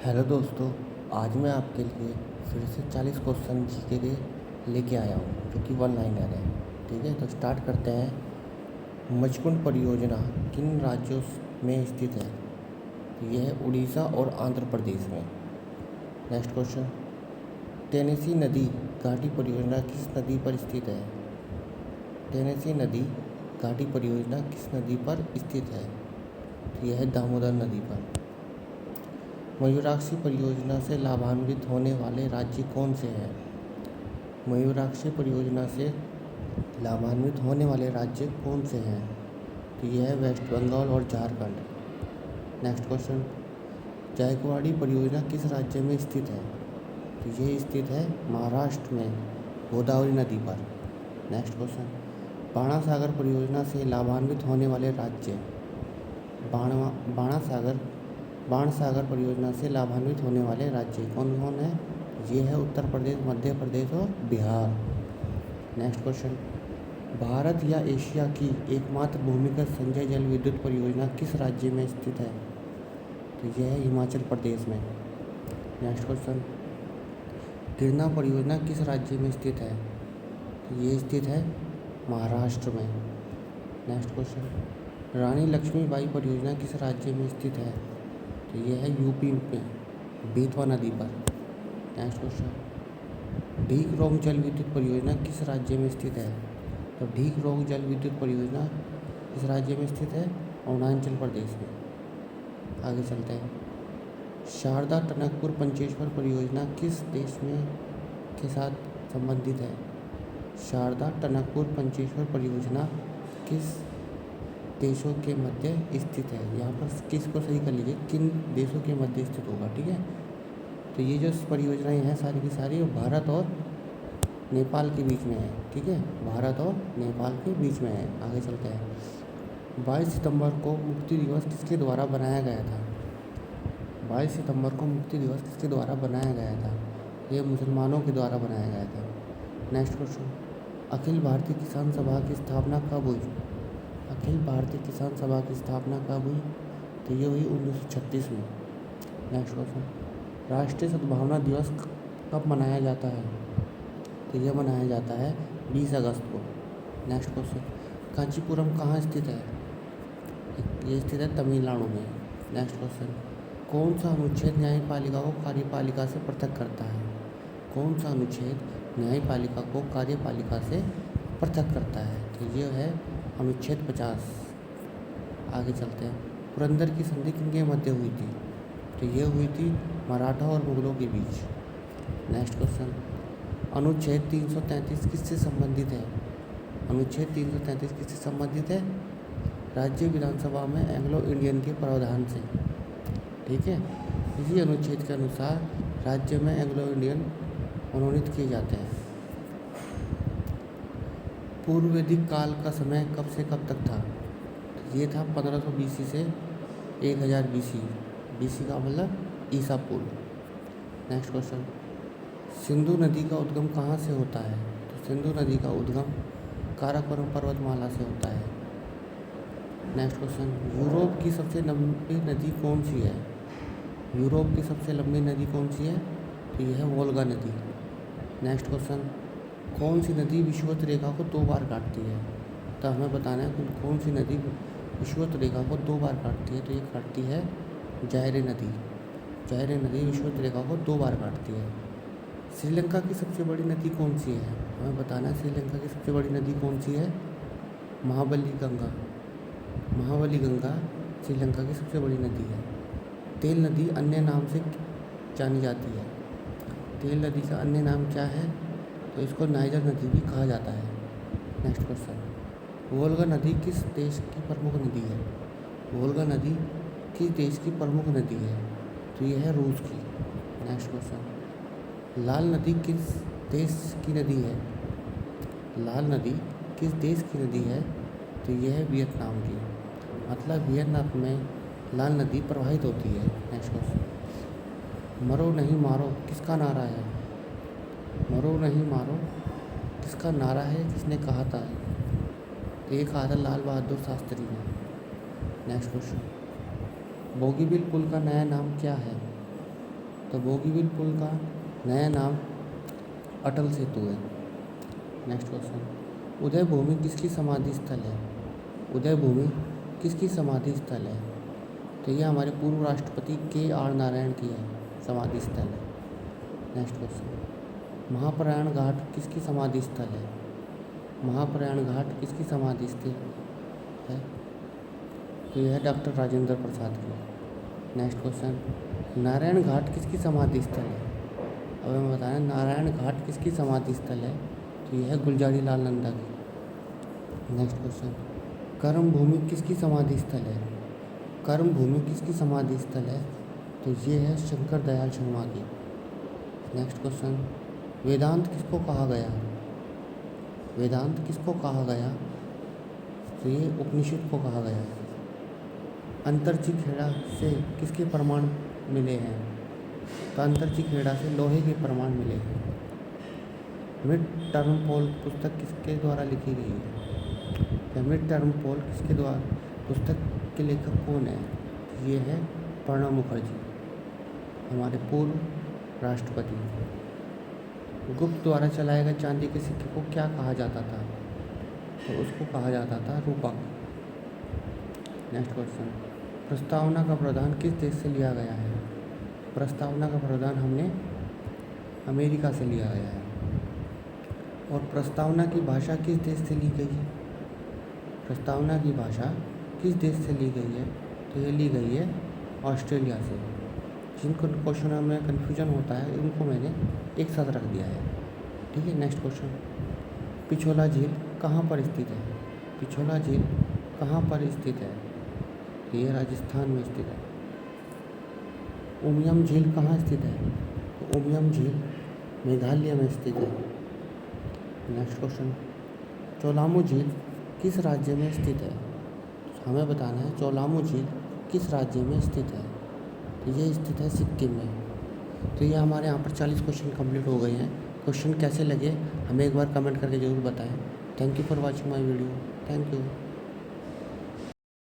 Hello दोस्तों। आज मैं आपके लिए फिर से 40 क्वेश्चन जीके के लेके आया हूँ जो कि वन लाइनर है। ठीक है, तो स्टार्ट करते हैं। मचकुंड परियोजना किन राज्यों में स्थित है? तो यह है उड़ीसा और आंध्र प्रदेश में। नेक्स्ट क्वेश्चन, टेनेसी नदी घाटी परियोजना किस नदी पर स्थित है? टेनेसी नदी घाटी परियोजना किस नदी पर स्थित है? तो यह है दामोदर नदी पर। मयूराक्षी परियोजना से लाभान्वित होने वाले राज्य कौन से हैं? मयूराक्षी परियोजना से लाभान्वित होने वाले राज्य कौन से हैं? तो यह है वेस्ट बंगाल और झारखंड। नेक्स्ट क्वेश्चन, जायकवाड़ी परियोजना किस राज्य में स्थित है? तो ये स्थित है महाराष्ट्र में गोदावरी नदी पर। नेक्स्ट क्वेश्चन, बाणासागर परियोजना से लाभान्वित होने वाले राज्य। बाणसागर परियोजना से लाभान्वित होने वाले राज्य कौन कौन है? ये है उत्तर प्रदेश, मध्य प्रदेश और बिहार। नेक्स्ट क्वेश्चन, भारत या एशिया की एकमात्र भूमिगत संचय जल विद्युत परियोजना किस राज्य में स्थित है? तो यह है हिमाचल प्रदेश में। नेक्स्ट क्वेश्चन, गिरना परियोजना किस राज्य में स्थित है? तो ये स्थित है महाराष्ट्र में। नेक्स्ट क्वेश्चन, रानी लक्ष्मीबाई परियोजना किस राज्य में स्थित है? तो ये है यूपी में बेतवा नदी पर। नेक्स्ट क्वेश्चन, ढीक रोंग जल विद्युत परियोजना किस राज्य में स्थित है? तो ढीक रोंग जल विद्युत परियोजना किस राज्य में स्थित है? अरुणाचल प्रदेश में। आगे चलते हैं। शारदा टनकपुर पंचेश्वर परियोजना किस देश में के साथ संबंधित है? शारदा टनकपुर पंचेश्वर परियोजना किस देशों के मध्य स्थित है? यहाँ पर किस को सही कर लीजिए, किन देशों के मध्य स्थित होगा। ठीक है, तो ये जो परियोजनाएं हैं सारी की सारी भारत और नेपाल के बीच में है। ठीक है, भारत और नेपाल के बीच में है। आगे चलते हैं। 22 सितंबर को मुक्ति दिवस किसके द्वारा बनाया गया था? 22 सितंबर को मुक्ति दिवस किसके द्वारा बनाया गया था? ये मुसलमानों के द्वारा बनाया गया था। नेक्स्ट क्वेश्चन, अखिल भारतीय किसान सभा की स्थापना कब हुई? अखिल भारतीय किसान सभा की स्थापना कब हुई? तो ये हुई 1936 में। नेक्स्ट क्वेश्चन, राष्ट्रीय सद्भावना दिवस कब मनाया जाता है? तो यह मनाया जाता है 20 अगस्त को। नेक्स्ट क्वेश्चन, कांचीपुरम कहाँ स्थित है? ये स्थित है तमिलनाडु में। नेक्स्ट क्वेश्चन, कौन सा अनुच्छेद न्यायपालिका को कार्यपालिका से पृथक करता है? कौन सा अनुच्छेद न्यायपालिका को कार्यपालिका से पृथक करता है? तो ये है अनुच्छेद 50। आगे चलते हैं। पुरंदर की संधि किनके मध्य हुई थी? तो ये हुई थी मराठा और मुगलों के बीच। नेक्स्ट क्वेश्चन, अनुच्छेद 333 किससे संबंधित है? अनुच्छेद 333 किससे संबंधित है? राज्य विधानसभा में एंग्लो इंडियन के प्रावधान से। ठीक है, इसी अनुच्छेद के अनुसार राज्य में एंग्लो इंडियन मनोनीत किए जाते हैं। पूर्व वैदिक काल का समय कब से कब तक था? तो ये था 1500 BC से 1000 BC। BC का मतलब ईसा पूर्व। नेक्स्ट क्वेश्चन, सिंधु नदी का उद्गम कहाँ से होता है? तो सिंधु नदी का उद्गम काराकोरम पर्वतमाला से होता है। नेक्स्ट क्वेश्चन, यूरोप की सबसे लंबी नदी कौन सी है? यूरोप की सबसे लंबी नदी कौन सी है? तो यह है वोल्गा नदी। नेक्स्ट क्वेश्चन, कौन सी नदी विषुवत रेखा को 2 बार काटती है? तो हमें बताना है कि कौन सी नदी विषुवत रेखा को 2 बार काटती है। तो ये काटती है जायरे नदी। जायरे नदी विषुवत रेखा को 2 बार काटती है। श्रीलंका की सबसे बड़ी नदी कौन सी है? हमें बताना है श्रीलंका की सबसे बड़ी नदी कौन सी है? महाबली गंगा। महाबली गंगा श्रीलंका की सबसे बड़ी नदी है। तेल नदी अन्य नाम से जानी जाती है। तेल नदी का अन्य नाम क्या है? तो इसको नाइजर नदी भी कहा जाता है। नेक्स्ट क्वेश्चन, वोल्गा नदी किस देश की प्रमुख नदी है? वोल्गा नदी किस देश की प्रमुख नदी है? तो यह है रूस की। नेक्स्ट क्वेश्चन, लाल नदी किस देश की नदी है? लाल नदी किस देश की नदी है? तो यह है वियतनाम की। मतलब वियतनाम में लाल नदी प्रवाहित होती है। नेक्स्ट क्वेश्चन, मरो नहीं मारो किसका नारा है? मरो नहीं मारो किसका नारा है? किसने कहा था? तो ये कहा था लाल बहादुर शास्त्री ने। नेक्स्ट क्वेश्चन, बोगीबिल पुल का नया नाम क्या है? तो बोगीबिल पुल का नया नाम अटल सेतु है। नेक्स्ट क्वेश्चन, उदय भूमि किसकी समाधि स्थल है? उदय भूमि किसकी समाधि स्थल है? तो ये हमारे पूर्व राष्ट्रपति KR नारायण की है समाधि स्थल है। नेक्स्ट क्वेश्चन, महाप्रयाण घाट किसकी समाधि स्थल है? महाप्रयाण घाट किसकी समाधि स्थल है? तो यह है डॉक्टर राजेंद्र प्रसाद की। नेक्स्ट क्वेश्चन, नारायण घाट किसकी समाधि स्थल है? अब हमें बताना है नारायण घाट किसकी समाधि स्थल है। तो यह है गुलजारी लाल नंदा की। नेक्स्ट क्वेश्चन, कर्म भूमि किसकी समाधि स्थल है? कर्म भूमि किसकी समाधि स्थल है? तो ये है शंकर दयाल शर्मा की। नेक्स्ट क्वेश्चन, वेदांत किसको कहा गया? वेदांत किसको कहा गया? तो ये उपनिषद को कहा गया है। अंतरची खेड़ा से किसके प्रमाण मिले हैं? तो अंतरची खेड़ा से लोहे के प्रमाण मिले हैं। मिड टर्म पोल पुस्तक किसके द्वारा लिखी गई है? मिड टर्म पोल किसके द्वारा पुस्तक के लेखक कौन है? ये है प्रणब मुखर्जी, हमारे पूर्व राष्ट्रपति। गुप्त द्वारा चलाए गए चांदी के सिक्के को क्या कहा जाता था? तो उसको कहा जाता था रूपक। नेक्स्ट क्वेश्चन, प्रस्तावना का प्रावधान किस देश से लिया गया है? प्रस्तावना का प्रावधान हमने अमेरिका से लिया गया है। और प्रस्तावना की भाषा किस देश से ली गई है? प्रस्तावना की भाषा किस देश से ली गई है? तो ये ली गई है ऑस्ट्रेलिया से। जिनको क्वेश्चन में कन्फ्यूजन होता है उनको मैंने एक साथ रख दिया है। ठीक है। नेक्स्ट क्वेश्चन, पिछोला झील कहाँ पर स्थित है? पिछोला झील कहाँ पर स्थित है? ये राजस्थान में स्थित है। उमियम झील कहाँ स्थित है? तो उमियम झील मेघालय में स्थित है। नेक्स्ट क्वेश्चन, चोलामू झील किस राज्य में स्थित है? तो हमें बताना है चोलामू झील किस राज्य में स्थित है। तो ये स्थित है सिक्किम में। तो ये हमारे यहाँ पर 40 क्वेश्चन कंप्लीट हो गए हैं। क्वेश्चन कैसे लगे हमें एक बार कमेंट करके ज़रूर बताएं। Thank you for watching my video. Thank you.